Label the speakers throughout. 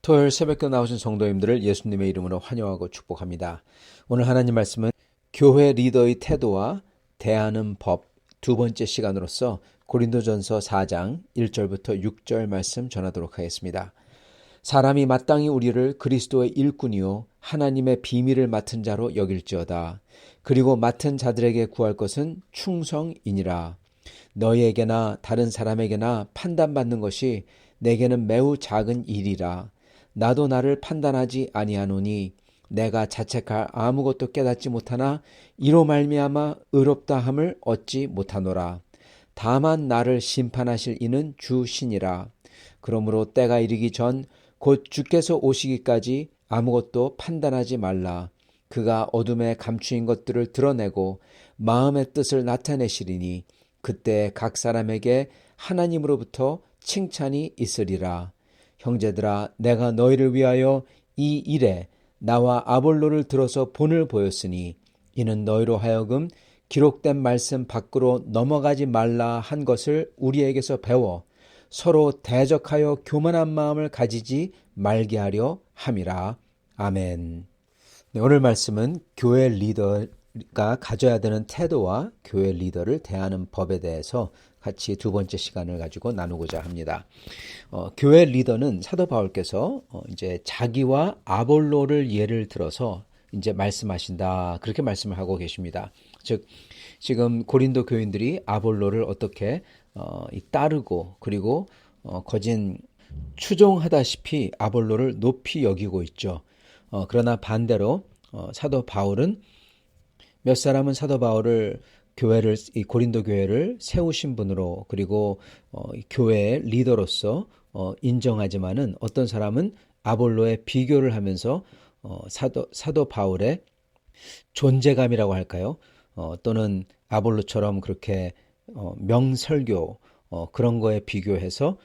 Speaker 1: 토요일 새벽에 나오신 성도님들을 예수님의 이름으로 환영하고 축복합니다. 오늘 하나님 말씀은 교회 리더의 태도와 대하는 법 두 번째 시간으로서 고린도전서 4장 1절부터 6절 말씀 전하도록 하겠습니다. 사람이 마땅히 우리를 그리스도의 일꾼이요 하나님의 비밀을 맡은 자로 여길지어다. 그리고 맡은 자들에게 구할 것은 충성이니라. 너희에게나 다른 사람에게나 판단받는 것이 내게는 매우 작은 일이라. 나도 나를 판단하지 아니하노니 내가 자책할 아무것도 깨닫지 못하나 이로 말미암아 의롭다 함을 얻지 못하노라. 다만 나를 심판하실 이는 주시니라. 그러므로 때가 이르기 전 곧 주께서 오시기까지 아무것도 판단하지 말라. 그가 어둠에 감추인 것들을 드러내고 마음의 뜻을 나타내시리니 그때 각 사람에게 하나님으로부터 칭찬이 있으리라. 형제들아, 내가 너희를 위하여 이 일에 나와 아볼로를 들어서 본을 보였으니 이는 너희로 하여금 기록된 말씀 밖으로 넘어가지 말라 한 것을 우리에게서 배워 서로 대적하여 교만한 마음을 가지지 말게 하려 함이라. 아멘. 네, 오늘 말씀은 교회 리더가 가져야 되는 태도와 교회 리더를 대하는 법에 대해서 같이 두 번째 시간을 가지고 나누고자 합니다. 교회 리더는 사도 바울께서 이제 자기와 아볼로를 예를 들어서 이제 말씀하신다. 그렇게 말씀을 하고 계십니다. 즉 지금 고린도 교인들이 아볼로를 어떻게 따르고 그리고 거진 추종하다시피 아볼로를 높이 여기고 있죠. 그러나 반대로 사도 바울은 몇 사람은 사도 바울을 이 고린도 교회를 세우신 분으로 그리고 교회의 리더로서 인정하지만은 어떤 사람은 아볼로에 비교를 하면서 사도 바울의 존재감이라고 할까요? 또는 아볼로처럼 그렇게 명설교 그런 거에 비교해서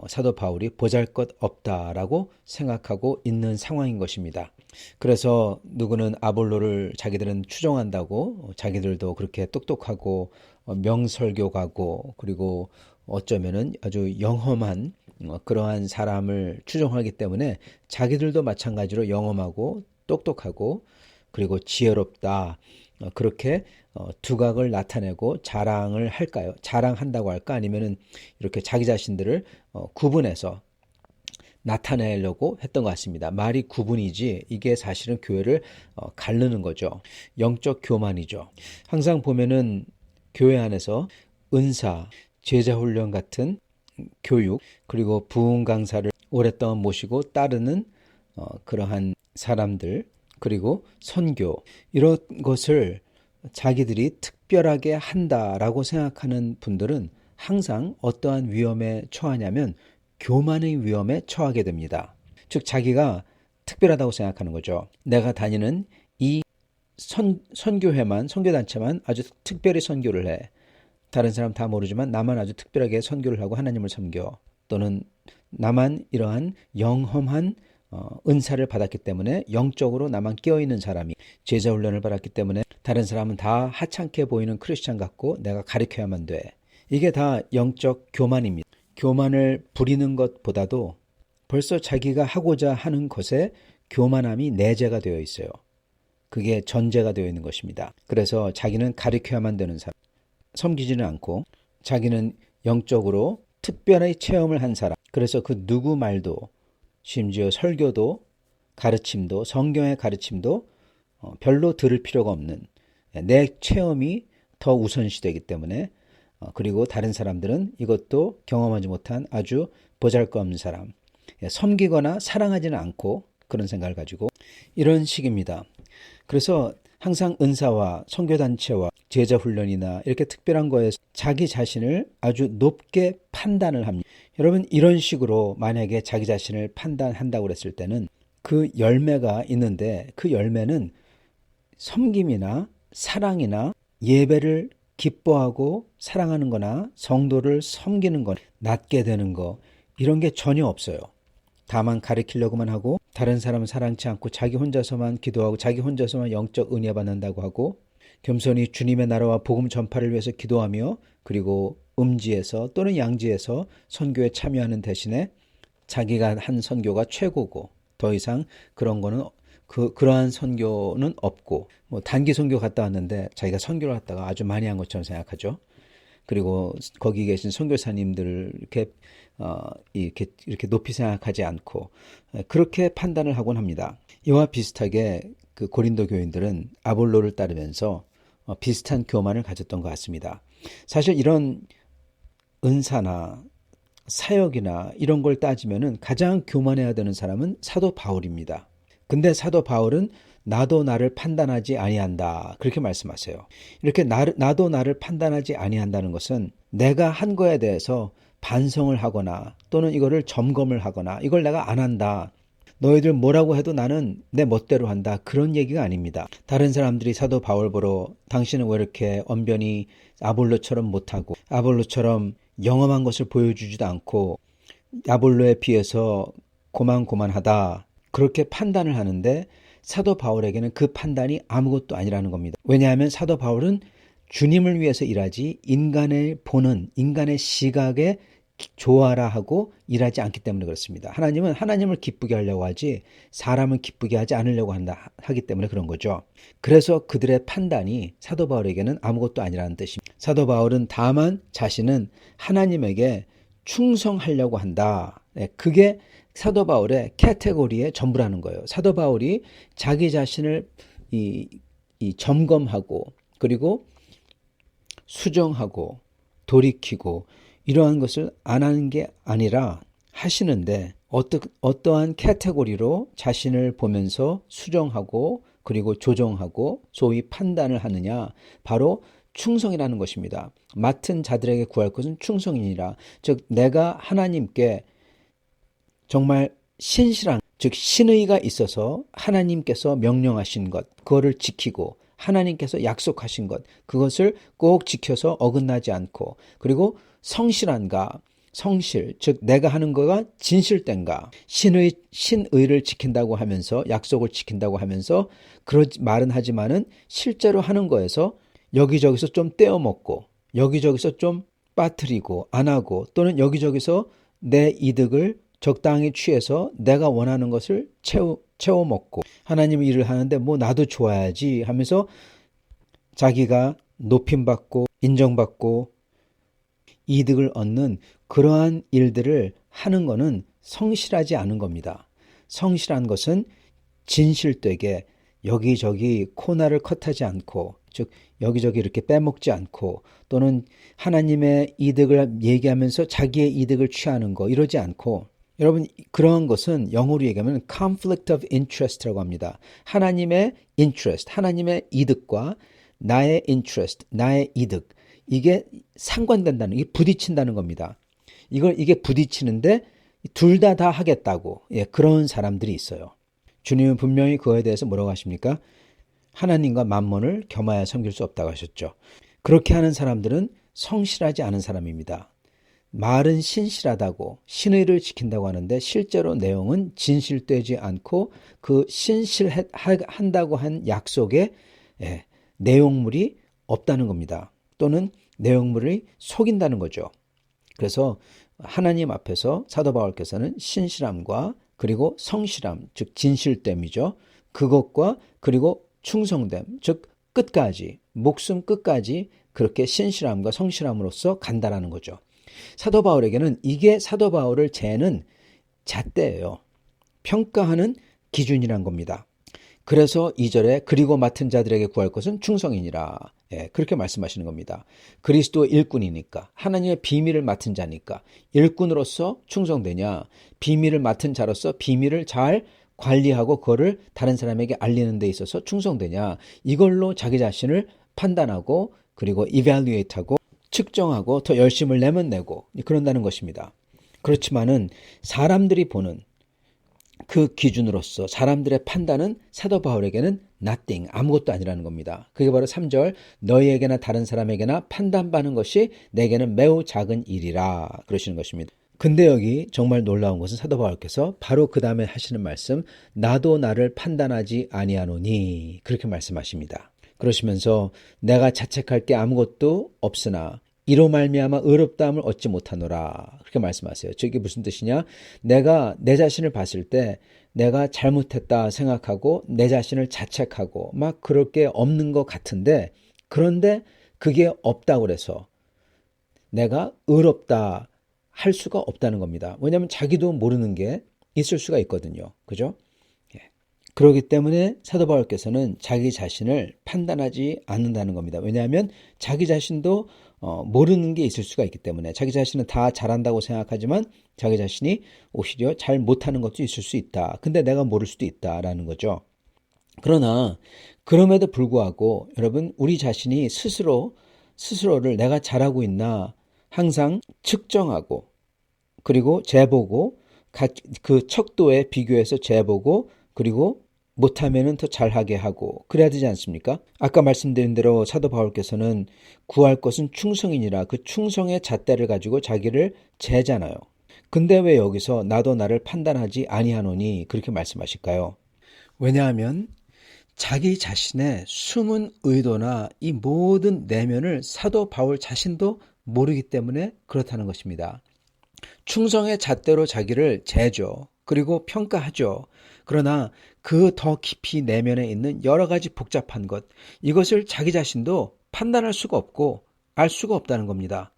Speaker 1: 사도 바울이 보잘것없다라고 생각하고 있는 상황인 것입니다. 그래서 누구는 아볼로를 자기들은 추종한다고, 자기들도 그렇게 똑똑하고 명설교가고, 그리고 어쩌면은 아주 영험한 그러한 사람을 추종하기 때문에 자기들도 마찬가지로 영험하고 똑똑하고 그리고 지혜롭다. 그렇게 두각을 나타내고 자랑을 할까요? 자랑한다고 할까? 아니면은 이렇게 자기 자신들을 구분해서 나타내려고 했던 것 같습니다. 말이 구분이지 이게 사실은 교회를 가르는 거죠. 영적 교만이죠. 항상 보면은 교회 안에서 은사, 제자 훈련 같은 교육, 그리고 부흥 강사를 오랫동안 모시고 따르는 그러한 사람들, 그리고 선교, 이런 것을 자기들이 특별하게 한다라고 생각하는 분들은 항상 어떠한 위험에 처하냐면 교만의 위험에 처하게 됩니다. 즉 자기가 특별하다고 생각하는 거죠. 내가 다니는 이 선교회만, 선교단체만 아주 특별히 선교를 해. 다른 사람 다 모르지만 나만 아주 특별하게 선교를 하고 하나님을 섬겨. 또는 나만 이러한 영험한 은사를 받았기 때문에 영적으로 나만 깨어있는 사람이, 제자 훈련을 받았기 때문에 다른 사람은 다 하찮게 보이는 크리스찬 같고 내가 가르쳐야만 돼. 이게 다 영적 교만입니다. 교만을 부리는 것보다도 벌써 자기가 하고자 하는 것에 교만함이 내재가 되어 있어요. 그게 전제가 되어 있는 것입니다. 그래서 자기는 가르쳐야만 되는 사람, 섬기지는 않고 자기는 영적으로 특별히 체험을 한 사람, 그래서 그 누구 말도, 심지어 설교도, 가르침도, 성경의 가르침도 별로 들을 필요가 없는, 내 체험이 더 우선시되기 때문에, 그리고 다른 사람들은 이것도 경험하지 못한 아주 보잘것없는 사람, 섬기거나 사랑하지는 않고 그런 생각을 가지고 이런 식입니다. 그래서 항상 은사와 선교단체와 제자훈련이나 이렇게 특별한 거에서 자기 자신을 아주 높게 판단을 합니다. 여러분, 이런 식으로 만약에 자기 자신을 판단한다고 그랬을 때는 그 열매가 있는데, 그 열매는 섬김이나 사랑이나 예배를 기뻐하고 사랑하는 거나 성도를 섬기는 거, 낫게 되는 거, 이런 게 전혀 없어요. 다만 가르치려고만 하고 다른 사람은 사랑치 않고 자기 혼자서만 기도하고 자기 혼자서만 영적 은혜 받는다고 하고, 겸손히 주님의 나라와 복음 전파를 위해서 기도하며 그리고 음지에서 또는 양지에서 선교에 참여하는 대신에 자기가 한 선교가 최고고 더 이상 그런 거는 그러한 선교는 없고, 뭐 단기 선교 갔다 왔는데 자기가 선교를 갔다가 아주 많이 한 것처럼 생각하죠. 그리고 거기 계신 선교사님들 이렇게 높이 생각하지 않고 그렇게 판단을 하곤 합니다. 이와 비슷하게 그 고린도 교인들은 아볼로를 따르면서 비슷한 교만을 가졌던 것 같습니다. 사실 이런 은사나 사역이나 이런 걸 따지면은 가장 교만해야 되는 사람은 사도 바울입니다. 근데 사도 바울은 나도 나를 판단하지 아니한다, 그렇게 말씀하세요. 이렇게 나도 나를 판단하지 아니한다는 것은 내가 한 거에 대해서 반성을 하거나 또는 이거를 점검을 하거나 이걸 내가 안 한다, 너희들 뭐라고 해도 나는 내 멋대로 한다, 그런 얘기가 아닙니다. 다른 사람들이 사도 바울 보러 당신은 왜 이렇게 언변이 아볼로처럼 못하고 아볼로처럼 영험한 것을 보여주지도 않고 아볼로에 비해서 고만고만하다, 그렇게 판단을 하는데 사도 바울에게는 그 판단이 아무것도 아니라는 겁니다. 왜냐하면 사도 바울은 주님을 위해서 일하지 인간을 보는, 인간의 시각에 좋아라 하고 일하지 않기 때문에 그렇습니다. 하나님은 하나님을 기쁘게 하려고 하지 사람을 기쁘게 하지 않으려고 하기 때문에 그런 거죠. 그래서 그들의 판단이 사도 바울에게는 아무것도 아니라는 뜻입니다. 사도 바울은 다만 자신은 하나님에게 충성하려고 한다. 그게 사도 바울의 카테고리의 전부라는 거예요. 사도 바울이 자기 자신을 점검하고 그리고 수정하고 돌이키고 이러한 것을 안 하는 게 아니라 하시는데, 어떠한 카테고리로 자신을 보면서 수정하고 그리고 조정하고 소위 판단을 하느냐, 바로 충성이라는 것입니다. 맡은 자들에게 구할 것은 충성이니라. 즉 내가 하나님께 정말 신실한, 즉 신의가 있어서 하나님께서 명령하신 것, 그거를 지키고 하나님께서 약속하신 것, 그것을 꼭 지켜서 어긋나지 않고, 그리고 성실한가, 성실, 즉 내가 하는 거가 진실된가? 신의를 지킨다고 하면서 약속을 지킨다고 하면서 그러지 말은 하지만은 실제로 하는 거에서 여기저기서 좀 떼어먹고 여기저기서 좀 빠뜨리고 안 하고 또는 여기저기서 내 이득을 적당히 취해서 내가 원하는 것을 채워 먹고 하나님 일을 하는데 뭐 나도 좋아야지 하면서 자기가 높임받고 인정받고 이득을 얻는 그러한 일들을 하는 것은 성실하지 않은 겁니다. 성실한 것은 진실되게 여기저기 코너를 컷하지 않고 즉 여기저기 이렇게 빼먹지 않고 또는 하나님의 이득을 얘기하면서 자기의 이득을 취하는 거 이러지 않고 여러분 그러한 것은 영어로 얘기하면 conflict of interest라고 합니다. 하나님의 interest, 하나님의 이득과 나의 interest, 나의 이득 이게 상관된다는 이게 부딪힌다는 겁니다. 이게 부딪히는데 둘 다 하겠다고 그런 사람들이 있어요. 주님은 분명히 그거에 대해서 뭐라고 하십니까? 하나님과 만몬을 겸하여 섬길 수 없다고 하셨죠. 그렇게 하는 사람들은 성실하지 않은 사람입니다. 말은 신실하다고 신의를 지킨다고 하는데 실제로 내용은 진실되지 않고 그 신실한다고 한 약속에 내용물이 없다는 겁니다. 또는 내용물이 속인다는 거죠. 그래서 하나님 앞에서 사도 바울께서는 신실함과 그리고 성실함, 즉 진실됨이죠. 그것과 그리고 충성됨, 즉 끝까지, 목숨 끝까지 그렇게 신실함과 성실함으로써 간다라는 거죠. 사도 바울에게는 이게 사도 바울을 재는 잣대예요. 평가하는 기준이란 겁니다. 그래서 2절에 그리고 맡은 자들에게 구할 것은 충성이니라. 그렇게 말씀하시는 겁니다. 그리스도 일꾼이니까 하나님의 비밀을 맡은 자니까 일꾼으로서 충성되냐 비밀을 맡은 자로서 비밀을 잘 관리하고 그거를 다른 사람에게 알리는 데 있어서 충성되냐 이걸로 자기 자신을 판단하고 그리고 evaluate하고 측정하고 더 열심을 내면 내고 그런다는 것입니다. 그렇지만은 사람들이 보는 그 기준으로서 사람들의 판단은 사도 바울에게는 nothing, 아무것도 아니라는 겁니다. 그게 바로 3절 너희에게나 다른 사람에게나 판단받는 것이 내게는 매우 작은 일이라 그러시는 것입니다. 근데 여기 정말 놀라운 것은 사도 바울께서 바로 그 다음에 하시는 말씀 나도 나를 판단하지 아니하노니 그렇게 말씀하십니다. 그러시면서 내가 자책할 게 아무것도 없으나 이로 말미암아 의롭다함을 얻지 못하노라 그렇게 말씀하세요. 즉 이게 무슨 뜻이냐? 내가 내 자신을 봤을 때 내가 잘못했다 생각하고 내 자신을 자책하고 막 그럴 게 없는 것 같은데 그런데 그게 없다고 그래서 내가 의롭다 할 수가 없다는 겁니다. 왜냐하면 자기도 모르는 게 있을 수가 있거든요. 그죠? 그렇기 때문에 사도 바울께서는 자기 자신을 판단하지 않는다는 겁니다. 왜냐하면 자기 자신도 모르는 게 있을 수가 있기 때문에 자기 자신은 다 잘한다고 생각하지만 자기 자신이 오히려 잘 못하는 것도 있을 수 있다. 근데 내가 모를 수도 있다라는 거죠. 그러나 그럼에도 불구하고 여러분 우리 자신이 스스로를 내가 잘하고 있나 항상 측정하고 그리고 재보고 그 척도에 비교해서 재보고 그리고 못하면은 더 잘하게 하고 그래야 되지 않습니까? 아까 말씀드린 대로 사도 바울께서는 구할 것은 충성이니라 그 충성의 잣대를 가지고 자기를 재잖아요. 근데 왜 여기서 나도 나를 판단하지 아니하노니 그렇게 말씀하실까요? 왜냐하면 자기 자신의 숨은 의도나 이 모든 내면을 사도 바울 자신도 모르기 때문에 그렇다는 것입니다. 충성의 잣대로 자기를 재죠. 그리고 평가하죠. 그러나 그 더 깊이 내면에 있는 여러 가지 복잡한 것, 이것을 자기 자신도 판단할 수가 없고 알 수가 없다는 겁니다.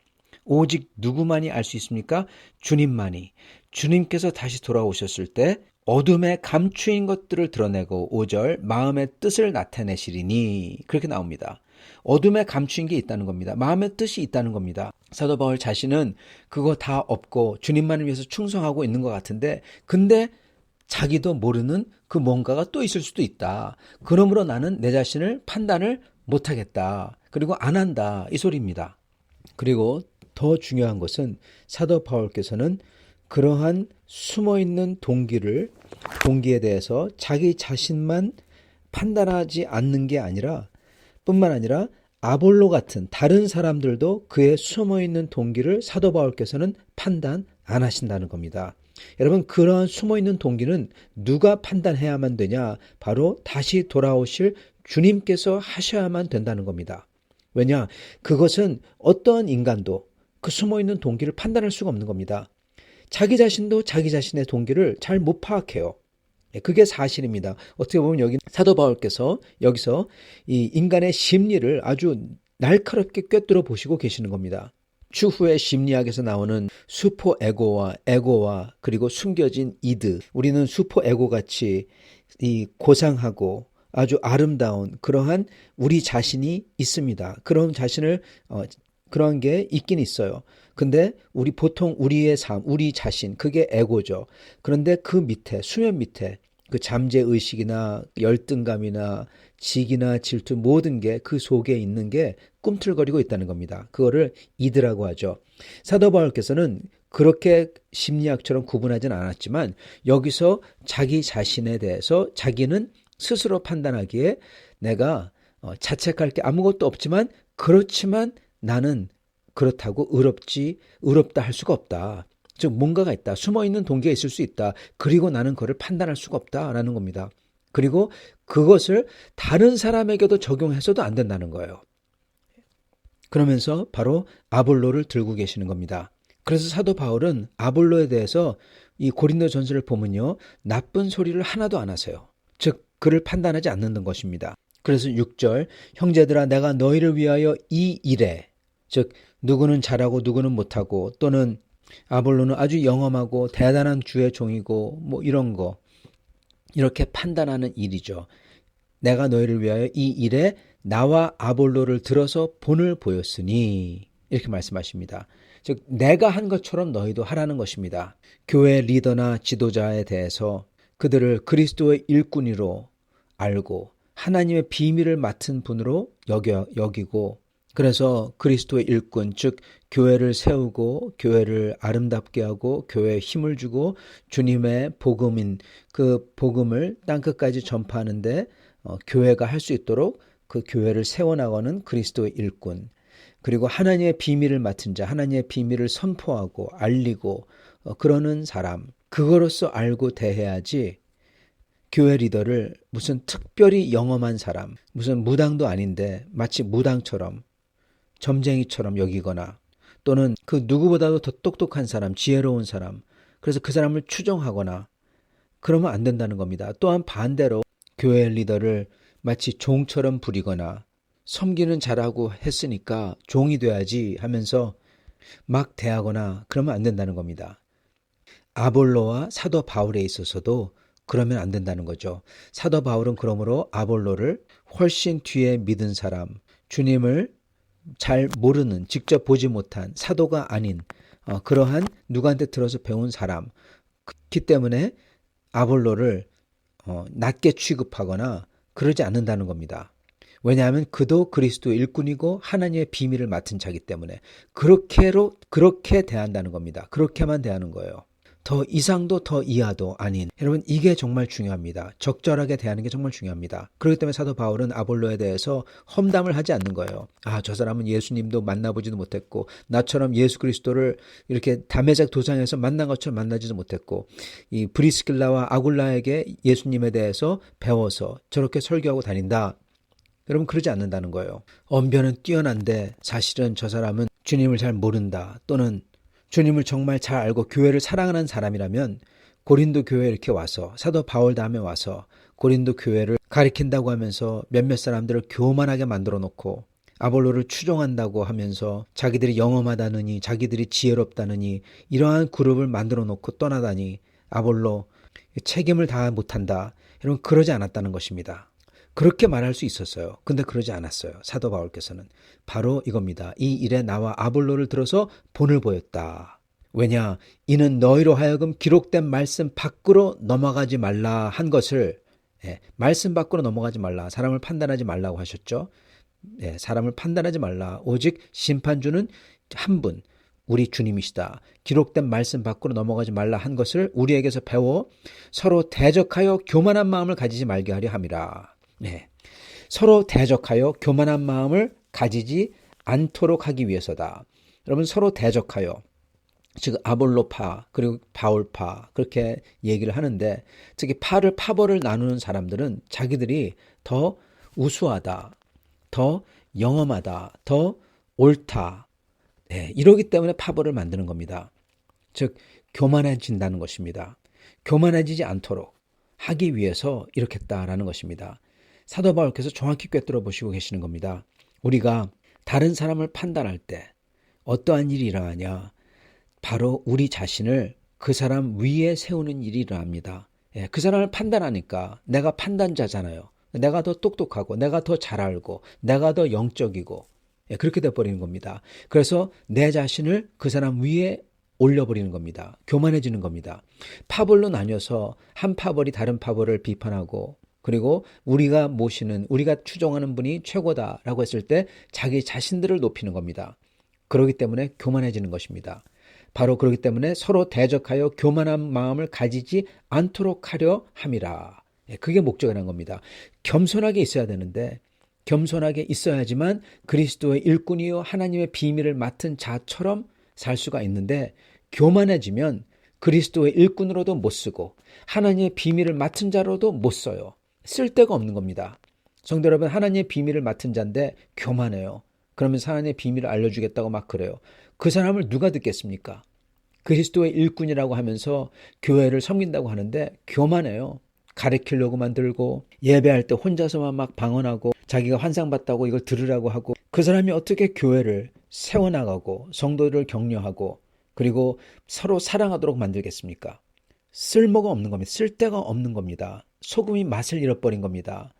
Speaker 1: 오직 누구만이 알 수 있습니까? 주님만이. 주님께서 다시 돌아오셨을 때 어둠에 감추인 것들을 드러내고 5절 마음의 뜻을 나타내시리니 그렇게 나옵니다. 어둠에 감추인 게 있다는 겁니다. 마음의 뜻이 있다는 겁니다. 사도 바울 자신은 그거 다 없고 주님만을 위해서 충성하고 있는 것 같은데 근데 자기도 모르는 그 뭔가가 또 있을 수도 있다. 그러므로 나는 내 자신을 판단을 못하겠다. 그리고 안 한다. 이 소리입니다. 그리고 더 중요한 것은 사도 바울께서는 그러한 숨어있는 동기에 대해서 자기 자신만 판단하지 않는 게 아니라 뿐만 아니라 아볼로 같은 다른 사람들도 그의 숨어있는 동기를 사도 바울께서는 판단 안 하신다는 겁니다. 여러분, 그러한 숨어있는 동기는 누가 판단해야만 되냐? 바로 다시 돌아오실 주님께서 하셔야만 된다는 겁니다. 왜냐? 그것은 어떠한 인간도 그 숨어있는 동기를 판단할 수가 없는 겁니다. 자기 자신도 자기 자신의 동기를 잘 못 파악해요. 그게 사실입니다. 어떻게 보면 여기 사도 바울께서 여기서 이 인간의 심리를 아주 날카롭게 꿰뚫어 보시고 계시는 겁니다. 추후에 심리학에서 나오는 슈퍼 에고와 그리고 숨겨진 이드. 우리는 슈퍼 에고 같이 이 고상하고 아주 아름다운 그러한 우리 자신이 있습니다. 그런 자신을 그런 게 있긴 있어요. 근데 보통 우리의 삶, 우리 자신, 그게 에고죠. 그런데 그 밑에, 수면 밑에 그 잠재의식이나 열등감이나 직이나 질투 모든 게 그 속에 있는 게 꿈틀거리고 있다는 겁니다. 그거를 이드라고 하죠. 사도 바울께서는 그렇게 심리학처럼 구분하지는 않았지만 여기서 자기 자신에 대해서 자기는 스스로 판단하기에 내가 자책할 게 아무것도 없지만 그렇지만 나는 그렇다고 의롭다 할 수가 없다. 즉 뭔가가 있다. 숨어있는 동기가 있을 수 있다. 그리고 나는 그걸 판단할 수가 없다라는 겁니다. 그리고 그것을 다른 사람에게도 적용해서도 안 된다는 거예요. 그러면서 바로 아볼로를 들고 계시는 겁니다. 그래서 사도 바울은 아볼로에 대해서 이 고린도 전서를 보면요. 나쁜 소리를 하나도 안 하세요. 즉 그를 판단하지 않는 것입니다. 그래서 6절 형제들아 내가 너희를 위하여 이 일에 즉 누구는 잘하고 누구는 못하고 또는 아볼로는 아주 영험하고 대단한 주의 종이고 뭐 이런 거 이렇게 판단하는 일이죠. 내가 너희를 위하여 이 일에 나와 아볼로를 들어서 본을 보였으니 이렇게 말씀하십니다. 즉 내가 한 것처럼 너희도 하라는 것입니다. 교회 리더나 지도자에 대해서 그들을 그리스도의 일꾼으로 알고 하나님의 비밀을 맡은 분으로 여기고 그래서 그리스도의 일꾼 즉 교회를 세우고 교회를 아름답게 하고 교회에 힘을 주고 주님의 복음인 그 복음을 땅끝까지 전파하는데 교회가 할 수 있도록 그 교회를 세워나가는 그리스도의 일꾼 그리고 하나님의 비밀을 맡은 자 하나님의 비밀을 선포하고 알리고 그러는 사람 그거로서 알고 대해야지 교회 리더를 무슨 특별히 영험한 사람 무슨 무당도 아닌데 마치 무당처럼 점쟁이처럼 여기거나 또는 그 누구보다도 더 똑똑한 사람, 지혜로운 사람, 그래서 그 사람을 추종하거나 그러면 안 된다는 겁니다. 또한 반대로 교회 리더를 마치 종처럼 부리거나 섬기는 잘하고 했으니까 종이 돼야지 하면서 막 대하거나 그러면 안 된다는 겁니다. 아볼로와 사도 바울에 있어서도 그러면 안 된다는 거죠. 사도 바울은 그러므로 아볼로를 훨씬 뒤에 믿은 사람, 주님을 잘 모르는 직접 보지 못한 사도가 아닌 그러한 누구한테 들어서 배운 사람이기 때문에 아볼로를 낮게 취급하거나 그러지 않는다는 겁니다. 왜냐하면 그도 그리스도의 일꾼이고 하나님의 비밀을 맡은 자이기 때문에 그렇게 대한다는 겁니다. 그렇게만 대하는 거예요. 더 이상도 더 이하도 아닌 여러분 이게 정말 중요합니다. 적절하게 대하는 게 정말 중요합니다. 그렇기 때문에 사도 바울은 아볼로에 대해서 험담을 하지 않는 거예요. 저 사람은 예수님도 만나보지도 못했고 나처럼 예수 그리스도를 이렇게 담에색 도상에서 만난 것처럼 만나지도 못했고 이 브리스길라와 아굴라에게 예수님에 대해서 배워서 저렇게 설교하고 다닌다. 여러분 그러지 않는다는 거예요. 언변은 뛰어난데 사실은 저 사람은 주님을 잘 모른다 또는 주님을 정말 잘 알고 교회를 사랑하는 사람이라면 고린도 교회에 이렇게 와서 사도 바울 다음에 와서 고린도 교회를 가리킨다고 하면서 몇몇 사람들을 교만하게 만들어 놓고 아볼로를 추종한다고 하면서 자기들이 영험하다느니 자기들이 지혜롭다느니 이러한 그룹을 만들어 놓고 떠나다니 아볼로 책임을 다 못한다. 여러분 그러지 않았다는 것입니다. 그렇게 말할 수 있었어요. 근데 그러지 않았어요. 사도 바울께서는. 바로 이겁니다. 이 일에 나와 아볼로를 들어서 본을 보였다. 왜냐? 이는 너희로 하여금 기록된 말씀 밖으로 넘어가지 말라 한 것을 말씀 밖으로 넘어가지 말라. 사람을 판단하지 말라고 하셨죠. 사람을 판단하지 말라. 오직 심판주는 한 분. 우리 주님이시다. 기록된 말씀 밖으로 넘어가지 말라 한 것을 우리에게서 배워 서로 대적하여 교만한 마음을 가지지 말게 하려 함이라. 서로 대적하여 교만한 마음을 가지지 않도록 하기 위해서다. 여러분 서로 대적하여 즉 아볼로파 그리고 바울파 그렇게 얘기를 하는데 특히 파벌을 나누는 사람들은 자기들이 더 우수하다, 더 영험하다, 더 옳다. 이러기 때문에 파벌을 만드는 겁니다. 즉 교만해진다는 것입니다. 교만해지지 않도록 하기 위해서 이렇게 했다라는 것입니다. 사도 바울께서 정확히 꿰뚫어 보시고 계시는 겁니다. 우리가 다른 사람을 판단할 때 어떠한 일이 일어나냐? 바로 우리 자신을 그 사람 위에 세우는 일이 일어납니다. 그 사람을 판단하니까 내가 판단자잖아요. 내가 더 똑똑하고 내가 더 잘 알고 내가 더 영적이고 그렇게 돼버리는 겁니다. 그래서 내 자신을 그 사람 위에 올려버리는 겁니다. 교만해지는 겁니다. 파벌로 나뉘어서 한 파벌이 다른 파벌을 비판하고 그리고 우리가 모시는 우리가 추종하는 분이 최고다라고 했을 때 자기 자신들을 높이는 겁니다. 그렇기 때문에 교만해지는 것입니다. 바로 그렇기 때문에 서로 대적하여 교만한 마음을 가지지 않도록 하려 함이라. 그게 목적이라는 겁니다. 겸손하게 있어야 되는데 겸손하게 있어야지만 그리스도의 일꾼이요 하나님의 비밀을 맡은 자처럼 살 수가 있는데 교만해지면 그리스도의 일꾼으로도 못 쓰고 하나님의 비밀을 맡은 자로도 못 써요. 쓸 데가 없는 겁니다. 성도 여러분, 하나님의 비밀을 맡은 자인데 교만해요. 그러면서 하나님의 비밀을 알려주겠다고 막 그래요. 그 사람을 누가 듣겠습니까? 그리스도의 일꾼이라고 하면서 교회를 섬긴다고 하는데 교만해요. 가르치려고만 들고 예배할 때 혼자서만 막 방언하고 자기가 환상봤다고 이걸 들으라고 하고 그 사람이 어떻게 교회를 세워나가고 성도들을 격려하고 그리고 서로 사랑하도록 만들겠습니까? 쓸모가 없는 겁니다. 쓸데가 없는 겁니다. 소금이 맛을 잃어버린 겁니다.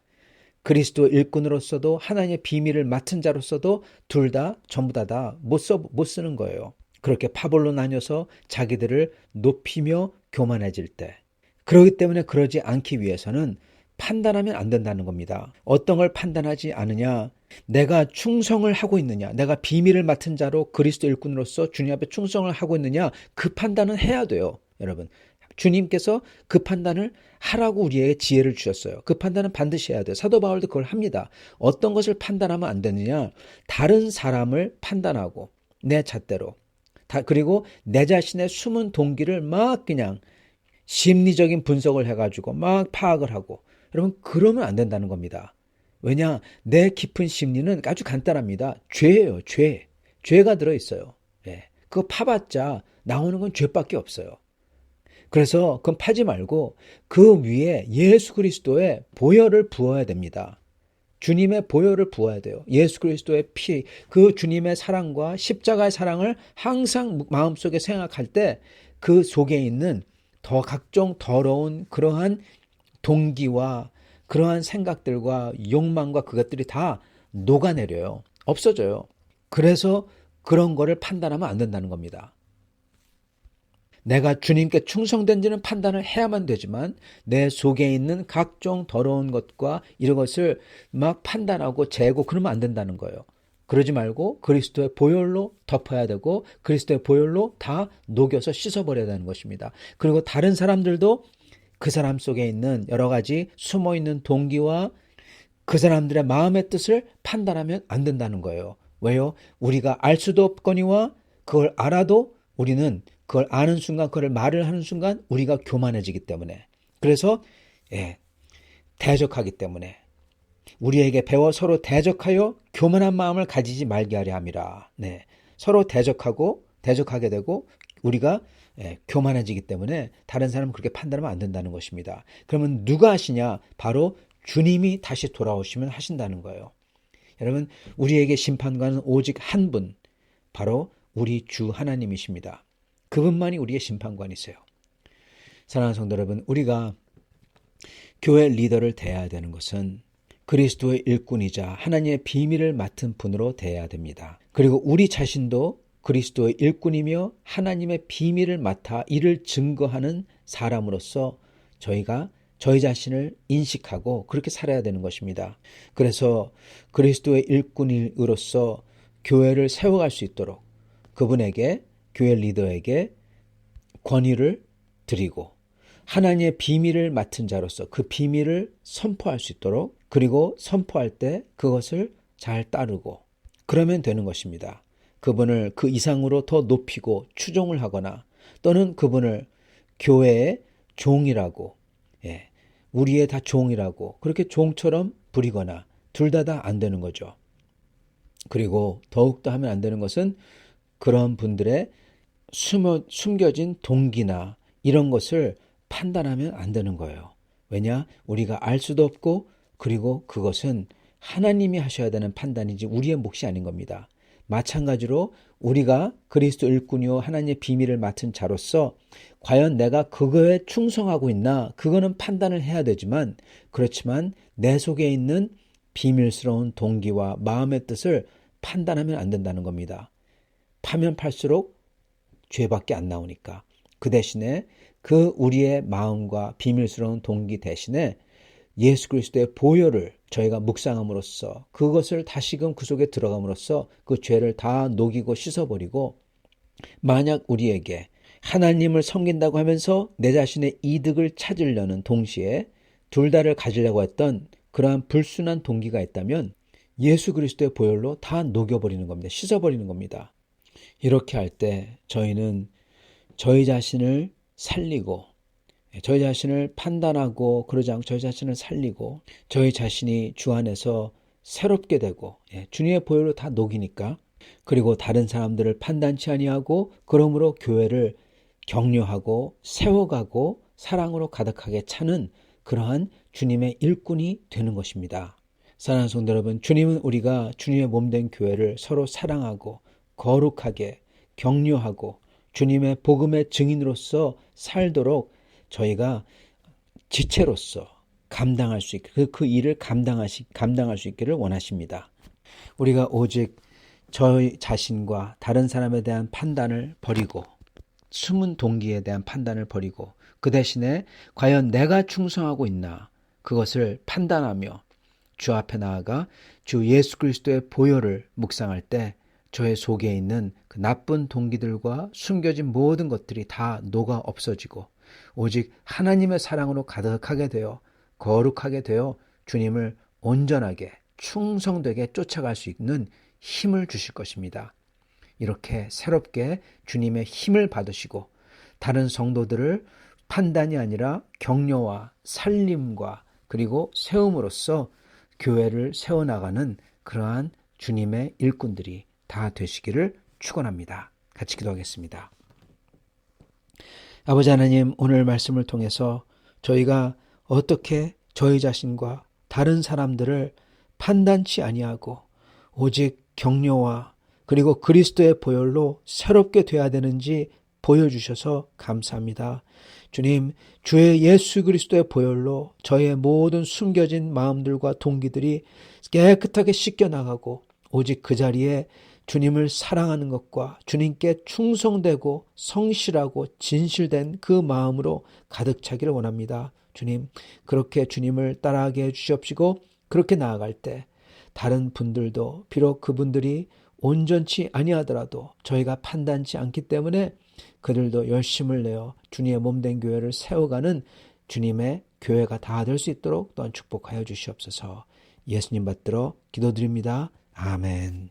Speaker 1: 그리스도 일꾼으로서도 하나님의 비밀을 맡은 자로서도 둘 다 전부 다 못 쓰는 거예요. 그렇게 파벌로 나뉘어서 자기들을 높이며 교만해질 때. 그렇기 때문에 그러지 않기 위해서는 판단하면 안 된다는 겁니다. 어떤 걸 판단하지 않으냐? 내가 충성을 하고 있느냐? 내가 비밀을 맡은 자로 그리스도 일꾼으로서 주님 앞에 충성을 하고 있느냐? 그 판단은 해야 돼요. 여러분. 주님께서 그 판단을 하라고 우리에게 지혜를 주셨어요. 그 판단은 반드시 해야 돼요. 사도 바울도 그걸 합니다. 어떤 것을 판단하면 안 되느냐? 다른 사람을 판단하고 내 잣대로 그리고 내 자신의 숨은 동기를 막 그냥 심리적인 분석을 해가지고 막 파악을 하고 여러분 그러면 안 된다는 겁니다. 왜냐? 내 깊은 심리는 아주 간단합니다. 죄예요. 죄가 들어있어요. 그거 파봤자 나오는 건 죄밖에 없어요. 그래서 그건 파지 말고 그 위에 예수 그리스도의 보혈을 부어야 됩니다. 주님의 보혈을 부어야 돼요. 예수 그리스도의 피, 그 주님의 사랑과 십자가의 사랑을 항상 마음속에 생각할 때 그 속에 있는 더 각종 더러운 그러한 동기와 그러한 생각들과 욕망과 그것들이 다 녹아내려요. 없어져요. 그래서 그런 거를 판단하면 안 된다는 겁니다. 내가 주님께 충성된지는 판단을 해야만 되지만 내 속에 있는 각종 더러운 것과 이런 것을 막 판단하고 재고 그러면 안 된다는 거예요. 그러지 말고 그리스도의 보혈로 덮어야 되고 그리스도의 보혈로 다 녹여서 씻어버려야 되는 것입니다. 그리고 다른 사람들도 그 사람 속에 있는 여러 가지 숨어있는 동기와 그 사람들의 마음의 뜻을 판단하면 안 된다는 거예요. 왜요? 우리가 알 수도 없거니와 그걸 알아도 우리는 그걸 아는 순간, 그걸 말을 하는 순간 우리가 교만해지기 때문에. 그래서 대적하기 때문에 우리에게 배워 서로 대적하여 교만한 마음을 가지지 말게 하려 함이라. 서로 대적하게 되고 우리가 교만해지기 때문에 다른 사람은 그렇게 판단하면 안 된다는 것입니다. 그러면 누가 하시냐? 바로 주님이 다시 돌아오시면 하신다는 거예요. 여러분, 우리에게 심판관은 오직 한 분, 바로 우리 주 하나님이십니다. 그분만이 우리의 심판관이세요. 사랑하는 성도 여러분, 우리가 교회 리더를 대해야 되는 것은 그리스도의 일꾼이자 하나님의 비밀을 맡은 분으로 대해야 됩니다. 그리고 우리 자신도 그리스도의 일꾼이며 하나님의 비밀을 맡아 이를 증거하는 사람으로서 저희가 저희 자신을 인식하고 그렇게 살아야 되는 것입니다. 그래서 그리스도의 일꾼으로서 교회를 세워갈 수 있도록 그분에게 교회 리더에게 권위를 드리고 하나님의 비밀을 맡은 자로서 그 비밀을 선포할 수 있도록 그리고 선포할 때 그것을 잘 따르고 그러면 되는 것입니다. 그분을 그 이상으로 더 높이고 추종을 하거나 또는 그분을 교회의 종이라고, 예, 우리의 다 종이라고 그렇게 종처럼 부리거나 둘 다 안 되는 거죠. 그리고 더욱더 하면 안 되는 것은 그런 분들의 숨겨진 동기나 이런 것을 판단하면 안 되는 거예요. 왜냐? 우리가 알 수도 없고 그리고 그것은 하나님이 하셔야 되는 판단이지 우리의 몫이 아닌 겁니다. 마찬가지로 우리가 그리스도 일꾼이요 하나님의 비밀을 맡은 자로서 과연 내가 그거에 충성하고 있나? 그거는 판단을 해야 되지만 그렇지만 내 속에 있는 비밀스러운 동기와 마음의 뜻을 판단하면 안 된다는 겁니다. 파면 팔수록 죄밖에 안 나오니까. 그 대신에 그 우리의 마음과 비밀스러운 동기 대신에 예수 그리스도의 보혈을 저희가 묵상함으로써 그것을 다시금 그 속에 들어감으로써 그 죄를 다 녹이고 씻어버리고 만약 우리에게 하나님을 섬긴다고 하면서 내 자신의 이득을 찾으려는 동시에 둘 다를 가지려고 했던 그러한 불순한 동기가 있다면 예수 그리스도의 보혈로 다 녹여버리는 겁니다. 씻어버리는 겁니다. 이렇게 할 때 저희는 저희 자신을 살리고 저희 자신을 판단하고 그러지 않고 저희 자신을 살리고 저희 자신이 주 안에서 새롭게 되고 주님의 보혈로 다 녹이니까 그리고 다른 사람들을 판단치 아니하고 그러므로 교회를 격려하고 세워가고 사랑으로 가득하게 차는 그러한 주님의 일꾼이 되는 것입니다. 사랑하는 성도 여러분, 주님은 우리가 주님의 몸된 교회를 서로 사랑하고 거룩하게 격려하고 주님의 복음의 증인으로서 살도록 저희가 지체로서 감당할 수 있게 그 일을 감당할 수 있기를 원하십니다. 우리가 오직 저희 자신과 다른 사람에 대한 판단을 버리고 숨은 동기에 대한 판단을 버리고 그 대신에 과연 내가 충성하고 있나 그것을 판단하며 주 앞에 나아가 주 예수 그리스도의 보혈을 묵상할 때 저의 속에 있는 그 나쁜 동기들과 숨겨진 모든 것들이 다 녹아 없어지고 오직 하나님의 사랑으로 가득하게 되어 거룩하게 되어 주님을 온전하게 충성되게 쫓아갈 수 있는 힘을 주실 것입니다. 이렇게 새롭게 주님의 힘을 받으시고 다른 성도들을 판단이 아니라 격려와 살림과 그리고 세움으로써 교회를 세워나가는 그러한 주님의 일꾼들이 다 되시기를 축원합니다. 같이 기도하겠습니다. 아버지 하나님, 오늘 말씀을 통해서 저희가 어떻게 저희 자신과 다른 사람들을 판단치 아니하고 오직 격려와 그리고 그리스도의 보혈로 새롭게 돼야 되는지 보여주셔서 감사합니다. 주님, 주의 예수 그리스도의 보혈로 저의 모든 숨겨진 마음들과 동기들이 깨끗하게 씻겨나가고 오직 그 자리에 주님을 사랑하는 것과 주님께 충성되고 성실하고 진실된 그 마음으로 가득 차기를 원합니다. 주님, 그렇게 주님을 따라가게 해주시옵시고 그렇게 나아갈 때 다른 분들도 비록 그분들이 온전치 아니하더라도 저희가 판단치 않기 때문에 그들도 열심을 내어 주님의 몸된 교회를 세워가는 주님의 교회가 다 될 수 있도록 또한 축복하여 주시옵소서. 예수님 받들어 기도드립니다. 아멘.